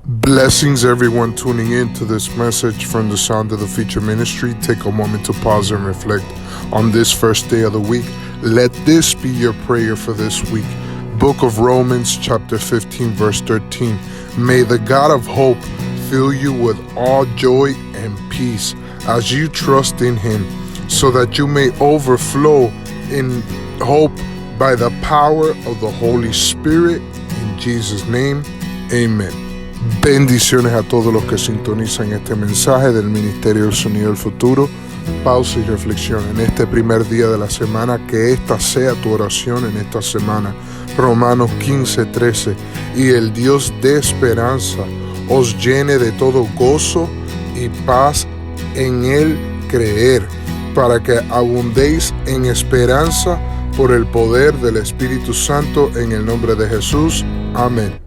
Blessings, everyone tuning in to this message from the Sound of the Future Ministry. Take a moment to pause and reflect on this first day of the week. Let this be your prayer for this week. Book of Romans, chapter 15, verse 13. May the God of hope fill you with all joy and peace as you trust in Him, so that you may overflow in hope by the power of the Holy Spirit. In Jesus' name, amen. Bendiciones a todos los que sintonizan este mensaje del Ministerio del Sonido del Futuro. Pausa y reflexión en este primer día de la semana, que esta sea tu oración en esta semana. Romanos 15:13. Y el Dios de esperanza os llene de todo gozo y paz en Él creer, para que abundéis en esperanza por el poder del Espíritu Santo, en el nombre de Jesús. Amén.